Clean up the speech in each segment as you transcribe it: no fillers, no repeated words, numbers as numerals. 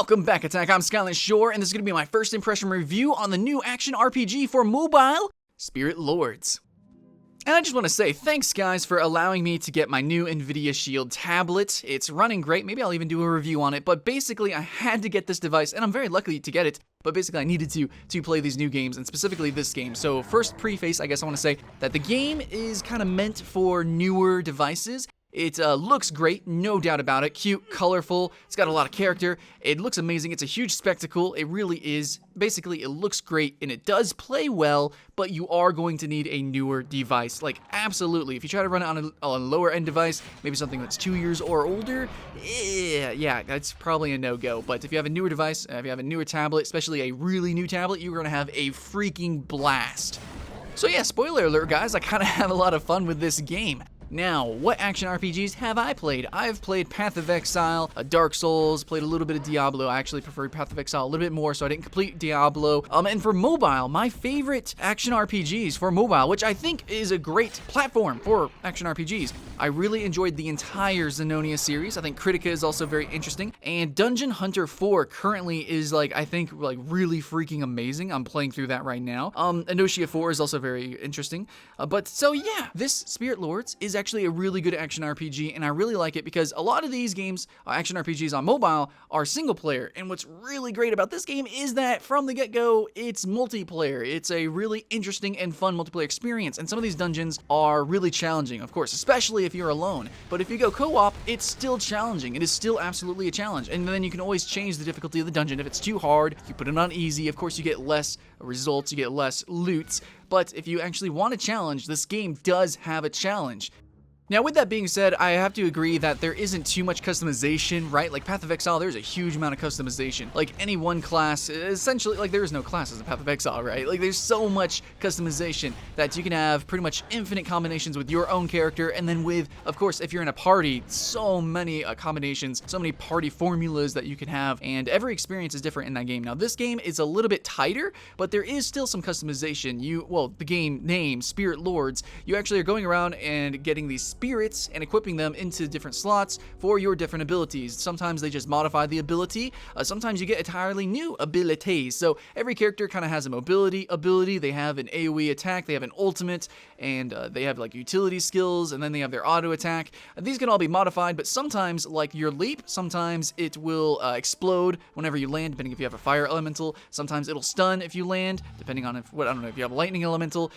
Welcome back, Attack. I'm Skyland Shore, and this is going to be my first impression review on the new action RPG for mobile, Spirit Lords. And I just want to say thanks, guys, for allowing me to get my new NVIDIA Shield tablet. It's running great. Maybe I'll even do a review on it, but basically I had to get this device, and I'm very lucky to get it. But basically I needed to play these new games, and specifically this game. So first preface, I guess I want to say that the game is kind of meant for newer devices. It looks great, no doubt about it. Cute, colorful, it's got a lot of character. It looks amazing, it's a huge spectacle, it really is. Basically, it looks great, and it does play well, but you are going to need a newer device. Like, absolutely. If you try to run it on a lower-end device, maybe something that's 2 years or older, yeah, that's probably a no-go. But if you have a newer device, if you have a newer tablet, especially a really new tablet, you're going to have a freaking blast. So yeah, spoiler alert, guys, I kind of have a lot of fun with this game. Now, what action RPGs have I played? I've played Path of Exile, Dark Souls, played a little bit of Diablo. I actually preferred Path of Exile a little bit more, so I didn't complete Diablo. And for mobile, my favorite action RPGs for mobile, which I think is a great platform for action RPGs. I really enjoyed the entire Xenonia series. I think Critica is also very interesting. And Dungeon Hunter 4 currently is, I think really freaking amazing. I'm playing through that right now. Inoshia 4 is also very interesting. So yeah, this Spirit Lords is actually a really good action RPG, and I really like it because a lot of these games, action RPGs on mobile, are single player, and what's really great about this game is that from the get-go, it's multiplayer. It's a really interesting and fun multiplayer experience, and some of these dungeons are really challenging, of course, especially if you're alone. But if you go co-op, it's still challenging. It is still absolutely a challenge, and then you can always change the difficulty of the dungeon. If it's too hard, you put it on easy. Of course, you get less results, you get less loot, but if you actually want a challenge, this game does have a challenge. Now, with that being said, I have to agree that there isn't too much customization, right? Like Path of Exile, there's a huge amount of customization. Like any one class, essentially, there is no classes in Path of Exile, right? There's so much customization that you can have pretty much infinite combinations with your own character, and then with, of course, if you're in a party, so many combinations, so many party formulas that you can have, and every experience is different in that game. Now, this game is a little bit tighter, but there is still some customization. The game name, Spirit Lords, you actually are going around and getting these spirits and equipping them into different slots for your different abilities. Sometimes they just modify the ability, sometimes you get entirely new abilities. So every character kind of has a mobility ability, they have an AoE attack, they have an ultimate, and they have utility skills, and then they have their auto attack. These can all be modified, but sometimes, like your leap, sometimes it will explode whenever you land, depending if you have a fire elemental. Sometimes it'll stun if you land, depending on if you have a lightning elemental.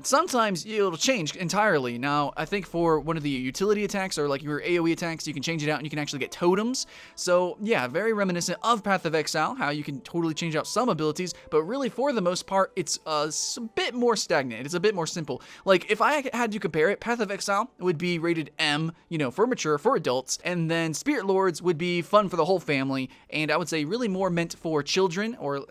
Sometimes it'll change entirely. Now, I think for one of the utility attacks or your AoE attacks, you can change it out and you can actually get totems. So yeah, very reminiscent of Path of Exile, how you can totally change out some abilities, but really for the most part, it's a bit more stagnant. It's a bit more simple. If I had to compare it, Path of Exile would be rated M, for mature, for adults, and then Spirit Lords would be fun for the whole family, and I would say really more meant for children, or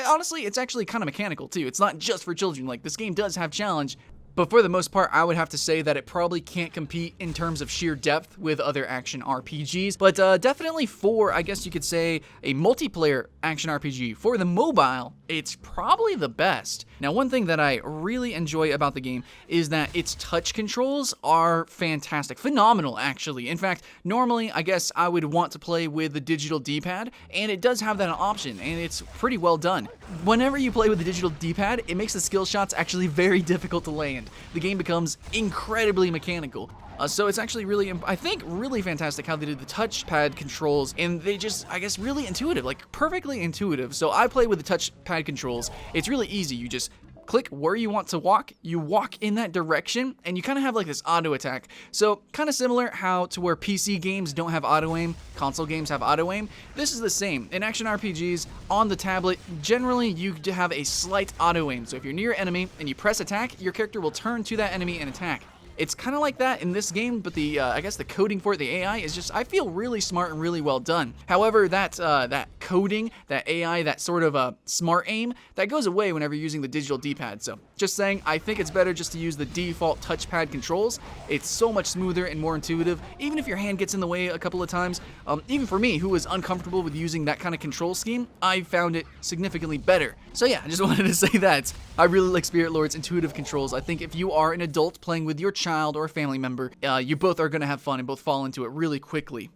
honestly, it's actually kind of mechanical too. It's not just for children. This game does have challenge, but for the most part, I would have to say that it probably can't compete in terms of sheer depth with other action RPGs. But definitely for, I guess you could say, a multiplayer action RPG for the mobile, it's probably the best. Now, one thing that I really enjoy about the game is that its touch controls are fantastic. Phenomenal, actually. In fact, normally, I guess I would want to play with the digital D-pad, and it does have that option, and it's pretty well done. Whenever you play with the digital D-pad, it makes the skill shots actually very difficult to land. The game becomes incredibly mechanical. So it's actually really, I think, really fantastic how they did the touchpad controls, and they just, I guess, really intuitive, perfectly intuitive. So I play with the touchpad controls. It's really easy. You just click where you want to walk, you walk in that direction, and you kind of have this auto attack. So kind of similar how to where PC games don't have auto aim, console games have auto aim. This is the same. In action RPGs on the tablet, generally you have a slight auto aim. So if you're near an enemy and you press attack, your character will turn to that enemy and attack. It's kind of like that in this game, but I guess the coding for it, the AI, is just, I feel, really smart and really well done. However, that coding, that AI, that sort of smart aim, that goes away whenever you're using the digital D-pad. So just saying, I think it's better just to use the default touchpad controls. It's so much smoother and more intuitive, even if your hand gets in the way a couple of times. Even for me, who was uncomfortable with using that kind of control scheme, I found it significantly better. So yeah, I just wanted to say that. I really like Spirit Lord's intuitive controls. I think if you are an adult playing with your child or a family member, you both are going to have fun and both fall into it really quickly.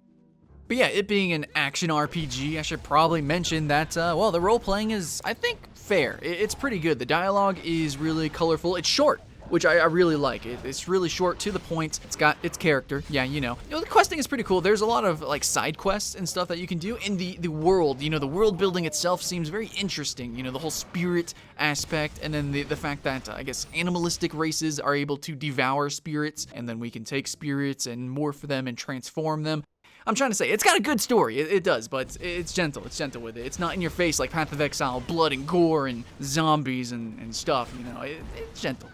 But yeah, it being an action RPG, I should probably mention that, well, the role-playing is, I think, fair. It's pretty good. The dialogue is really colorful. It's short, which I really like. It's really short, to the point. It's got its character. Yeah, you know. The questing is pretty cool. There's a lot of like side quests and stuff that you can do. And the world, the world building itself seems very interesting. The whole spirit aspect, and then the fact that I guess animalistic races are able to devour spirits, and then we can take spirits and morph them and transform them. I'm trying to say, it's got a good story, it does, but it's gentle with it. It's not in your face like Path of Exile, blood and gore and zombies and stuff, it's gentle.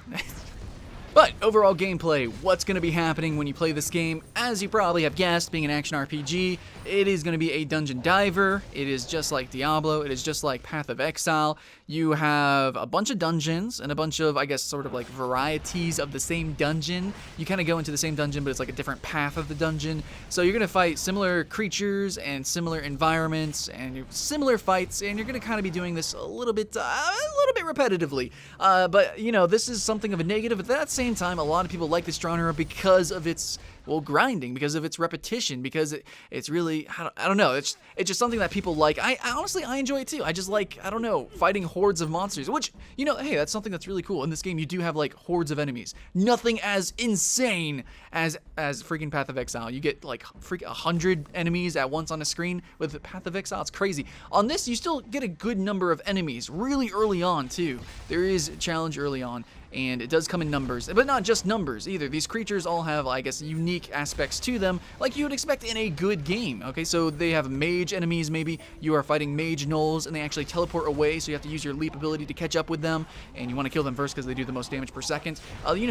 But overall gameplay, what's going to be happening when you play this game? As you probably have guessed, being an action RPG, it is going to be a dungeon diver. It is just like Diablo. It is just like Path of Exile. You have a bunch of dungeons and a bunch of, I guess, sort of like varieties of the same dungeon. You kind of go into the same dungeon, but it's like a different path of the dungeon. So you're going to fight similar creatures and similar environments and similar fights, and you're going to kind of be doing this a little bit repetitively. But, this is something of a negative, but at the same time, a lot of people like this genre because of its, grinding, because of its repetition, because it's really, I don't know, it's just something that people like. I honestly, I enjoy it too. I just like, I don't know, fighting hordes of monsters, which, hey, that's something that's really cool. In this game, you do have, like, hordes of enemies. Nothing as insane as freaking Path of Exile. You get, like, 100 enemies at once on a screen. With Path of Exile, it's crazy. On this, you still get a good number of enemies really early on, too. There is a challenge early on, and it does come in numbers, but not just numbers either. These creatures all have, I guess, unique aspects to them, like you would expect in a good game. Okay, so they have mage enemies, maybe you are fighting mage gnolls, and they actually teleport away, so you have to use your leap ability to catch up with them, and you want to kill them first because they do the most damage per second.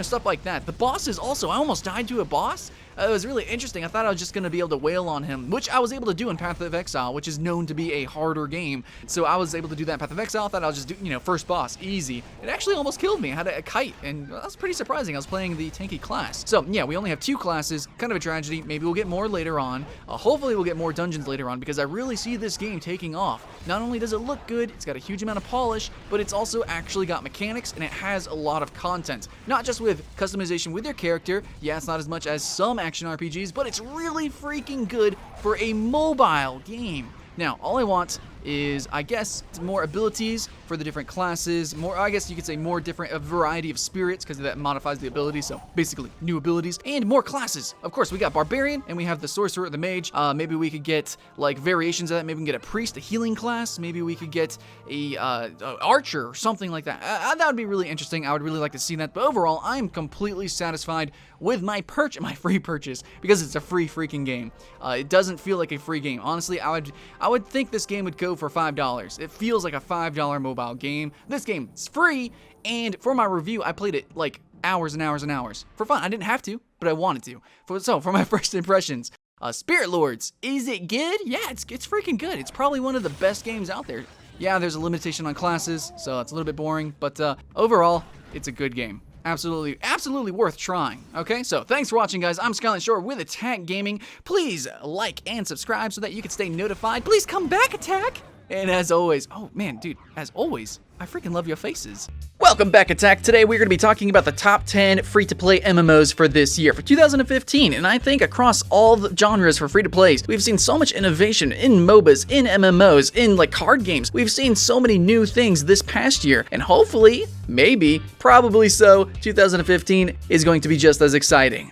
Stuff like that. The bosses also, I almost died to a boss. It was really interesting. I thought I was just going to be able to wail on him, which I was able to do in Path of Exile, which is known to be a harder game. So I was able to do that in Path of Exile. I thought I was just do, first boss, easy. It actually almost killed me. I had a kite, and that was pretty surprising. I was playing the tanky class. So yeah, we only have 2 classes, kind of a tragedy. Maybe we'll get more later on. Hopefully we'll get more dungeons later on, because I really see this game taking off. Not only does it look good, it's got a huge amount of polish, but it's also actually got mechanics, and it has a lot of content. Not just with customization with your character. Yeah, it's not as much as some action RPGs, but it's really freaking good for a mobile game. Now, all I want is, I guess, more abilities for the different classes, more, I guess you could say more different, a variety of spirits, because that modifies the ability, so basically new abilities, and more classes. Of course, we got Barbarian, and we have the Sorcerer, the Mage. Maybe we could get, like, variations of that. Maybe we can get a Priest, a healing class. Maybe we could get a Archer, or something like that. That would be really interesting. I would really like to see that, but overall, I'm completely satisfied with my free purchase, because it's a free freaking game. It doesn't feel like a free game. Honestly, I would think this game would go for $5. It feels like a $5 mobile game. This game is free, and for my review, I played it like hours and hours and hours for fun. I didn't have to, but I wanted to. For my first impressions, Spirit Lords, is it good? Yeah, it's freaking good. It's probably one of the best games out there. Yeah, there's a limitation on classes, so it's a little bit boring, but overall, it's a good game. Absolutely worth trying. Okay, so thanks for watching, guys. I'm Skyline Shore with Attack Gaming. Please like and subscribe so that you can stay notified. Please come back, Attack. And as always, oh man, dude, as always, I freaking love your faces. Welcome back, Attack. Today we're going to be talking about the top 10 free-to-play MMOs for this year, for 2015, and I think across all the genres for free-to-plays, we've seen so much innovation in MOBAs, in MMOs, in like card games. We've seen so many new things this past year, and hopefully, maybe, probably so, 2015 is going to be just as exciting.